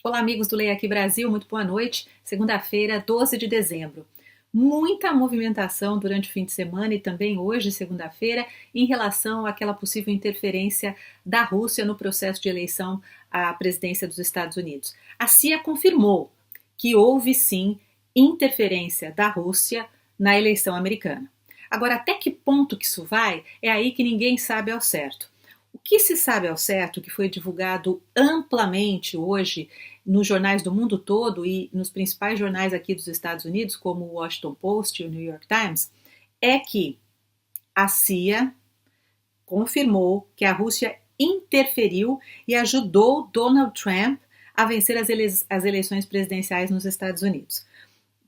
Olá, amigos do Leia Aqui Brasil, muito boa noite. Segunda-feira, 12 de dezembro. Muita movimentação durante o fim de semana e também hoje, segunda-feira, em relação àquela possível interferência da Rússia no processo de eleição à presidência dos Estados Unidos. A CIA confirmou que houve sim interferência da Rússia na eleição americana. Agora, até que ponto que isso vai, é aí que ninguém sabe ao certo. O que se sabe ao certo, que foi divulgado amplamente hoje nos jornais do mundo todo e nos principais jornais aqui dos Estados Unidos, como o Washington Post e o New York Times, é que a CIA confirmou que a Rússia interferiu e ajudou Donald Trump a vencer as eleições presidenciais nos Estados Unidos.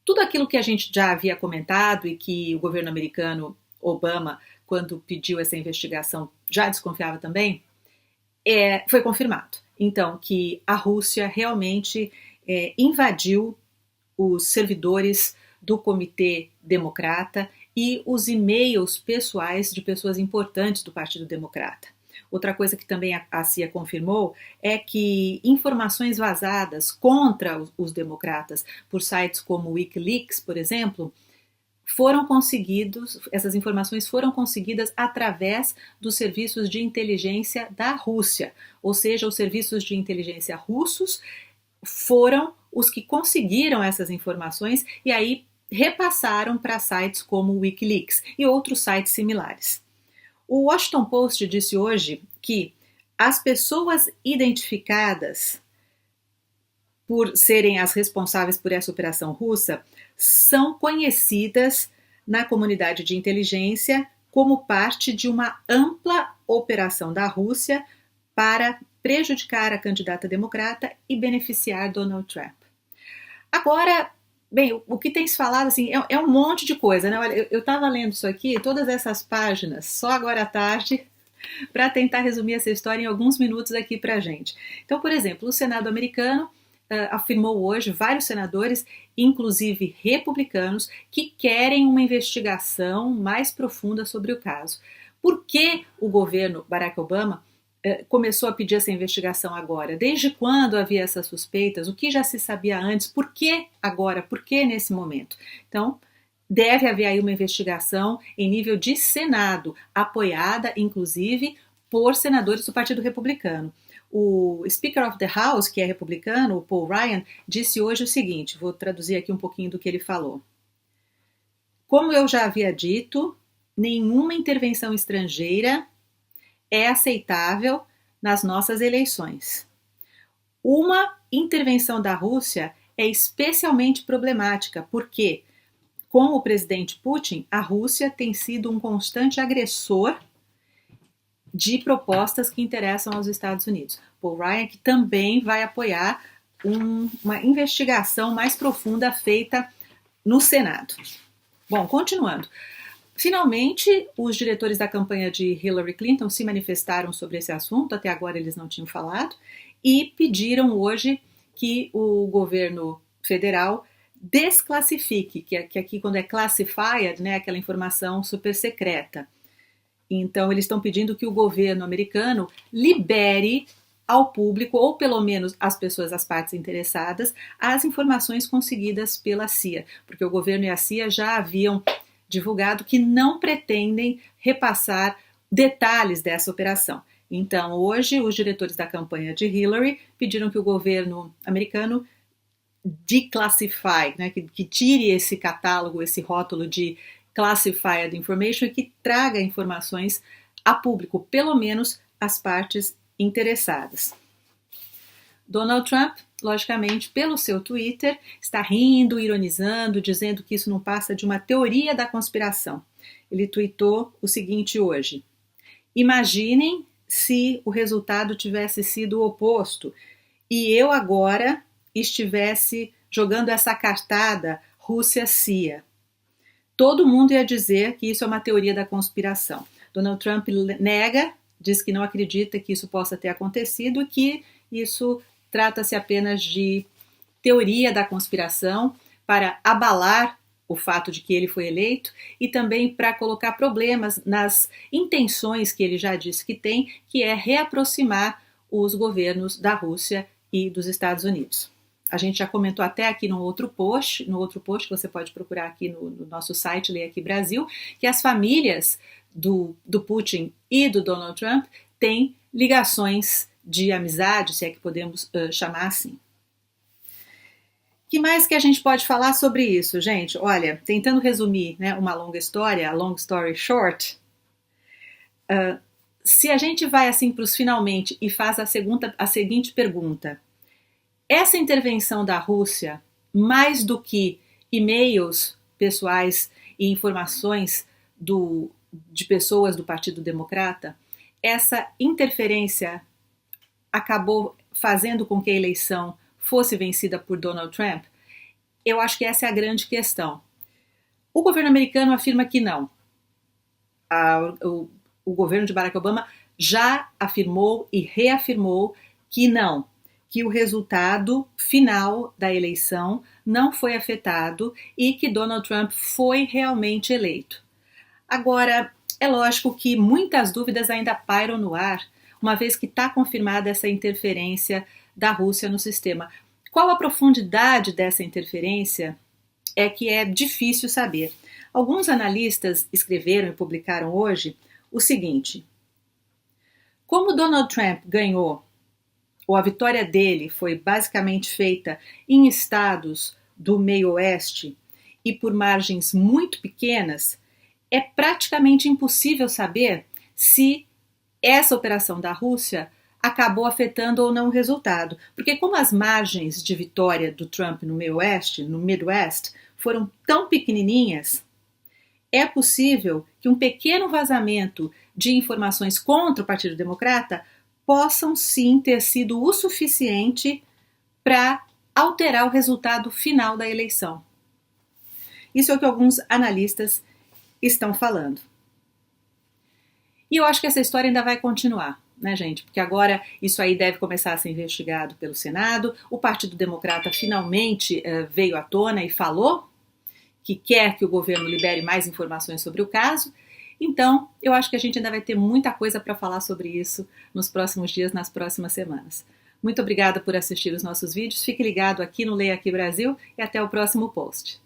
Tudo aquilo que a gente já havia comentado e que o governo americano, Obama, quando pediu essa investigação, já desconfiava também, foi confirmado. Então, que a Rússia realmente invadiu os servidores do Comitê Democrata e os e-mails pessoais de pessoas importantes do Partido Democrata. Outra coisa que também a CIA confirmou é que informações vazadas contra os democratas por sites como o Wikileaks, por exemplo, essas informações foram conseguidas através dos serviços de inteligência da Rússia, ou seja, os serviços de inteligência russos foram os que conseguiram essas informações e aí repassaram para sites como o Wikileaks e outros sites similares. O Washington Post disse hoje que as pessoas identificadas por serem as responsáveis por essa operação russa são conhecidas na comunidade de inteligência como parte de uma ampla operação da Rússia para prejudicar a candidata democrata e beneficiar Donald Trump. Agora, bem, o que tem se falado assim, é um monte de coisa, né? Olha, eu estava lendo isso aqui, todas essas páginas, só agora à tarde, para tentar resumir essa história em alguns minutos aqui para a gente. Então, por exemplo, o Senado americano afirmou hoje, vários senadores, inclusive republicanos, que querem uma investigação mais profunda sobre o caso. Por que o governo Barack Obama começou a pedir essa investigação agora? Desde quando havia essas suspeitas? O que já se sabia antes? Por que agora? Por que nesse momento? Então, deve haver aí uma investigação em nível de Senado, apoiada, inclusive, por senadores do Partido Republicano. O Speaker of the House, que é republicano, o Paul Ryan, disse hoje o seguinte, vou traduzir aqui um pouquinho do que ele falou. Como eu já havia dito, nenhuma intervenção estrangeira é aceitável nas nossas eleições. Uma intervenção da Rússia é especialmente problemática, porque, com o presidente Putin, a Rússia tem sido um constante agressor de propostas que interessam aos Estados Unidos. Paul Ryan, que também vai apoiar uma investigação mais profunda feita no Senado. Bom, continuando. Finalmente, os diretores da campanha de Hillary Clinton se manifestaram sobre esse assunto, até agora eles não tinham falado, e pediram hoje que o governo federal desclassifique, que aqui quando é classified, né, aquela informação super secreta. Então, eles estão pedindo que o governo americano libere ao público, ou pelo menos às pessoas, às partes interessadas, as informações conseguidas pela CIA, porque o governo e a CIA já haviam divulgado que não pretendem repassar detalhes dessa operação. Então, hoje, os diretores da campanha de Hillary pediram que o governo americano declassify, né, que tire esse catálogo, esse rótulo de classified information e que traga informações a público, pelo menos as partes interessadas. Donald Trump, logicamente, pelo seu Twitter, está rindo, ironizando, dizendo que isso não passa de uma teoria da conspiração. Ele tweetou o seguinte hoje: imaginem se o resultado tivesse sido o oposto e eu agora estivesse jogando essa cartada Rússia-CIA. Todo mundo ia dizer que isso é uma teoria da conspiração. Donald Trump nega, diz que não acredita que isso possa ter acontecido e que isso trata-se apenas de teoria da conspiração para abalar o fato de que ele foi eleito e também para colocar problemas nas intenções que ele já disse que tem, que é reaproximar os governos da Rússia e dos Estados Unidos. A gente já comentou até aqui no outro post que você pode procurar aqui no nosso site, Leia Aqui Brasil, que as famílias do Putin e do Donald Trump têm ligações de amizade, se é que podemos chamar assim. O que mais que a gente pode falar sobre isso, gente? Olha, tentando resumir, né, uma longa história, a long story short, se a gente vai assim para os finalmente e faz a seguinte pergunta: essa intervenção da Rússia, mais do que e-mails pessoais e informações de pessoas do Partido Democrata, essa interferência acabou fazendo com que a eleição fosse vencida por Donald Trump? Eu acho que essa é a grande questão. O governo americano afirma que não. O governo de Barack Obama já afirmou e reafirmou que não, que o resultado final da eleição não foi afetado e que Donald Trump foi realmente eleito. Agora, é lógico que muitas dúvidas ainda pairam no ar, uma vez que está confirmada essa interferência da Rússia no sistema. Qual a profundidade dessa interferência é que é difícil saber. Alguns analistas escreveram e publicaram hoje o seguinte: como Donald Trump ganhou, ou a vitória dele foi basicamente feita em estados do meio oeste e por margens muito pequenas, é praticamente impossível saber se essa operação da Rússia acabou afetando ou não o resultado. Porque como as margens de vitória do Trump no meio oeste, no Midwest, foram tão pequenininhas, é possível que um pequeno vazamento de informações contra o Partido Democrata possam sim ter sido o suficiente para alterar o resultado final da eleição. Isso é o que alguns analistas estão falando. E eu acho que essa história ainda vai continuar, né, gente? Porque agora isso aí deve começar a ser investigado pelo Senado. O Partido Democrata finalmente veio à tona e falou que quer que o governo libere mais informações sobre o caso. Então, eu acho que a gente ainda vai ter muita coisa para falar sobre isso nos próximos dias, nas próximas semanas. Muito obrigada por assistir os nossos vídeos. Fique ligado aqui no Leia Aqui Brasil e até o próximo post.